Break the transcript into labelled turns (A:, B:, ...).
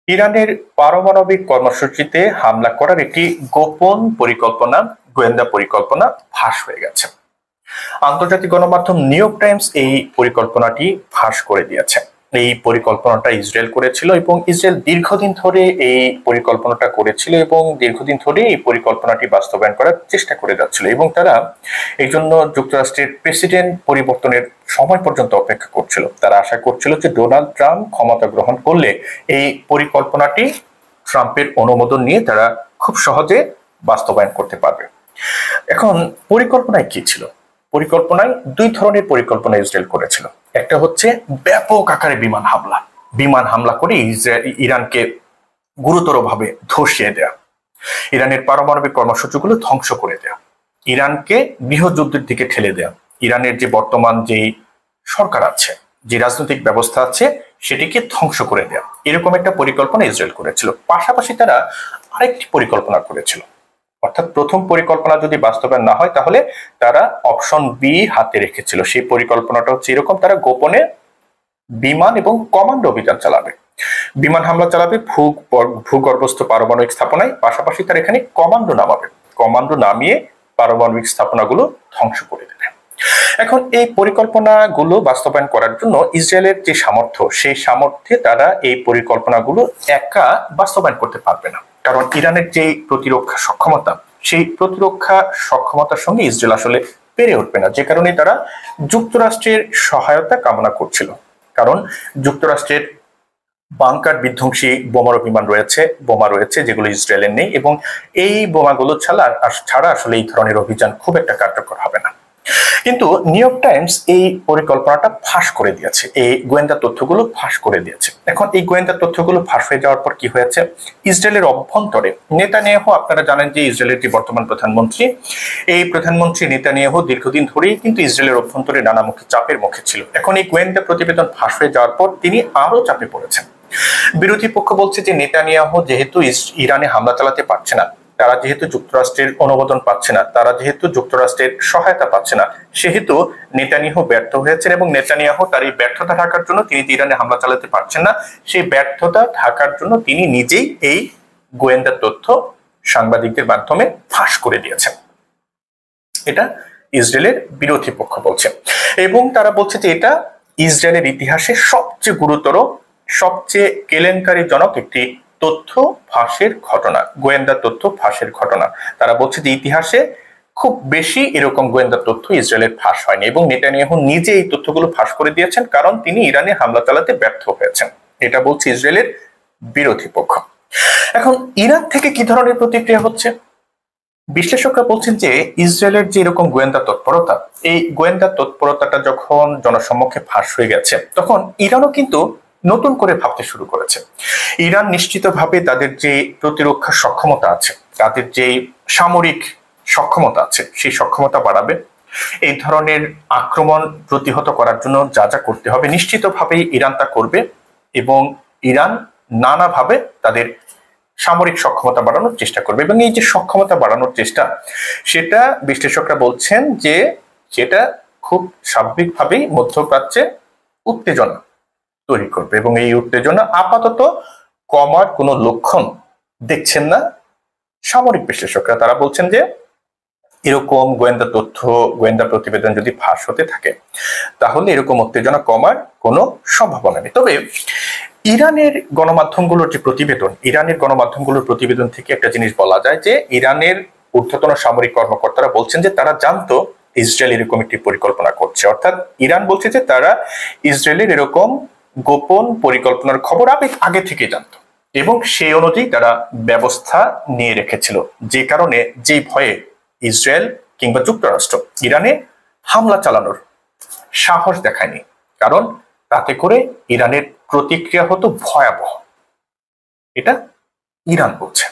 A: ইরানের পারমাণবিক কর্মসূচিতে হামলা করার একটি গোপন পরিকল্পনা, গোয়েন্দা পরিকল্পনা ফাঁস হয়ে গেছে। আন্তর্জাতিক গণমাধ্যম নিউ ইয়র্ক টাইমস এই পরিকল্পনাটি ফাঁস করে দিয়েছে। এই পরিকল্পনাটা ইসরায়েল করেছিল এবং ইসরায়েল দীর্ঘদিন ধরে এই পরিকল্পনাটা করেছিল এবং দীর্ঘদিন ধরে এই পরিকল্পনাটি বাস্তবায়ন করার চেষ্টা করে যাচ্ছিল এবং তারা এই জন্য যুক্তরাষ্ট্রের প্রেসিডেন্ট পরিবর্তনের সময় পর্যন্ত অপেক্ষা করছিল। তারা আশা করছিল যে ডোনাল্ড ট্রাম্প ক্ষমতা গ্রহণ করলে এই পরিকল্পনাটি ট্রাম্পের অনুমোদন নিয়ে তারা খুব সহজে বাস্তবায়ন করতে পারবে। এখন পরিকল্পনায় কি ছিল? পরিকল্পনায় দুই ধরনের পরিকল্পনা ইসরায়েল করেছিল। একটা হচ্ছে ব্যাপক আকারে বিমান হামলা করে ইরানকে গুরুতরভাবে ধসিয়ে দেয়া, ইরানের পারমাণবিক কর্মসূচিগুলো ধ্বংস করে দেয়া, ইরানকে গৃহযুদ্ধের দিকে ঠেলে দেয়া, ইরানের যে বর্তমান যে সরকার আছে, যে রাজনৈতিক ব্যবস্থা আছে সেটিকে ধ্বংস করে দেয়া, এরকম একটা পরিকল্পনা ইসরায়েল করেছিল। পাশাপাশি তারা আরেকটি পরিকল্পনা করেছিল, অর্থাৎ প্রথম পরিকল্পনা যদি বাস্তবায়ন না হয় তাহলে তারা অপশন বি হাতে রেখেছিল। সেই পরিকল্পনাটা হচ্ছে এরকম, তারা গোপনে বিমান এবং কমান্ডো অভিযান চালাবে, বিমান হামলা চালাবে ভূগর্ভস্থ পারমাণবিক স্থাপনায়, পাশাপাশি তারা এখানে কমান্ডো নামাবে, কমান্ডো নামিয়ে পারমাণবিক স্থাপনাগুলো ধ্বংস করে দেবে। এখন এই পরিকল্পনাগুলো বাস্তবায়ন করার জন্য ইসরায়েলের যে সামর্থ্য, সেই সামর্থ্যে তারা এই পরিকল্পনাগুলো একা বাস্তবায়ন করতে পারবে না, কারণ ইরানের যে প্রতিরক্ষা সক্ষমতা, সেই প্রতিরক্ষা সক্ষমতার সঙ্গে ইসরায়েল আসলে পেরে উঠবে না, যে কারণে তারা যুক্তরাষ্ট্রের সহায়তা কামনা করছিল। কারণ যুক্তরাষ্ট্রের বাংকার বিধ্বংসী বোমা রয়েছে যেগুলো ইসরায়েলের নেই, এবং এই বোমাগুলো ছাড়া আসলে এই ধরনের অভিযান খুব একটা কার্যকর হবে না। কিন্তু নিউ ইয়র্ক টাইমস এই পরিকল্পনাটা ফাঁস করে দিয়েছে, এই গোয়েন্দা তথ্যগুলো ফাঁস করে দিয়েছে। এখন এই গোয়েন্দা তথ্যগুলো ফাঁস হয়ে যাওয়ার পর কি হয়েছে, ইসরায়েলের অভ্যন্তরে নেতানিয়াহু, আপনারা জানেন যে ইসরায়েলের যে বর্তমান প্রধানমন্ত্রী, এই প্রধানমন্ত্রী নেতানিয়াহু দীর্ঘদিন ধরেই কিন্তু ইসরায়েলের অভ্যন্তরে নানামুখী চাপের মুখে ছিল। এখন এই গোয়েন্দা প্রতিবেদন ফাঁস হয়ে যাওয়ার পর তিনি আরো চাপে পড়েছেন। বিরোধী পক্ষ বলছে যে নেতানিয়াহু যেহেতু ইরানে হামলা চালাতে পারছে না, তারা যেহেতু যুক্তরাষ্ট্রের অনুমোদন পাচ্ছে না, তারা যেহেতু যুক্তরাষ্ট্রের সহায়তা পাচ্ছে না, সেহেতু নেতানিয়াহু ব্যর্থ হয়েছেন এবং নেতানিয়াহু তার এই ব্যর্থতা ঢাকার জন্য তিনি ইরানে হামলা চালাতে পারছেন না, সেই ব্যর্থতা ঢাকার জন্য তিনি নিজেই এই গোয়েন্দা তথ্য সাংবাদিকদের মাধ্যমে ফাঁস করে দিয়েছেন। এটা ইসরায়েলের বিরোধী পক্ষ বলছে, এবং তারা বলছে যে এটা ইসরায়েলের ইতিহাসে সবচেয়ে গুরুতর, সবচেয়ে কেলেঙ্কারিজনক একটি তথ্য ফাঁসের ঘটনা, গোয়েন্দা তথ্য ফাঁসের ঘটনা। তারা বলছে যে ইতিহাসে খুব বেশি এরকম গোয়েন্দা তথ্য ইসরায়েলের ফাঁস হয়নি, এবং নেতানিয়াহু নিজে এই তথ্যগুলো ফাঁস করে দিয়েছেন কারণ তিনি ইরানে হামলা চালাতে ব্যর্থ হয়েছেন। এটা বলছে ইসরায়েলের বিরোধী পক্ষ। এখন ইরান থেকে কি ধরনের প্রতিক্রিয়া হচ্ছে? বিশ্লেষকরা বলছেন যে ইসরায়েলের যে এরকম গোয়েন্দা তৎপরতা, এই গোয়েন্দা তৎপরতাটা যখন জনসম্মুখে ফাঁস হয়ে গেছে, তখন ইরানও কিন্তু নতুন করে ভাবতে শুরু করেছে। ইরান নিশ্চিতভাবে তাদের যে প্রতিরক্ষা সক্ষমতা আছে, তাদের যে সামরিক সক্ষমতা আছে, সেই সক্ষমতা বাড়াবে। এই ধরনের আক্রমণ প্রতিহত করার জন্য যা যা করতে হবে নিশ্চিতভাবেই ইরান তা করবে, এবং ইরান নানাভাবে তাদের সামরিক সক্ষমতা বাড়ানোর চেষ্টা করবে। এবং এই যে সক্ষমতা বাড়ানোর চেষ্টা, সেটা বিশ্লেষকরা বলছেন যে সেটা খুব স্বাভাবিকভাবেই মধ্যপ্রাচ্যে উত্তেজনা তৈরি করবে, এবং এই উত্তেজনা আপাতত কমার কোনো লক্ষণ দেখছেন না সামরিক বিশ্লেষকরা। তারা বলছেন যে এরকম গোয়েন্দা তথ্য, গোয়েন্দা প্রতিবেদন যদি ফাঁস হতে থাকে তাহলে এরকম উত্তেজনা কমার কোনো সম্ভাবনা নেই। তবে ইরানের গণমাধ্যমগুলোর প্রতিবেদন থেকে একটা জিনিস বলা যায় যে ইরানের ঊর্ধ্বতন সামরিক কর্মকর্তারা বলছেন যে তারা জানতো ইসরায়েল এরকম একটি পরিকল্পনা করছে, অর্থাৎ ইরান বলছে যে তারা ইসরায়েলের এরকম গোপন পরিকল্পনার খবর আগে থেকে জানতো, এবং সেই অনুযায়ী তারা ব্যবস্থা নিয়ে রেখেছিল, যে কারণে যে ভয়ে ইসরায়েল কিংবা যুক্তরাষ্ট্র ইরানে হামলা চালানোর সাহস দেখায়নি, কারণ তাতে করে ইরানের প্রতিক্রিয়া হতো ভয়াবহ। এটা ইরান বলছে।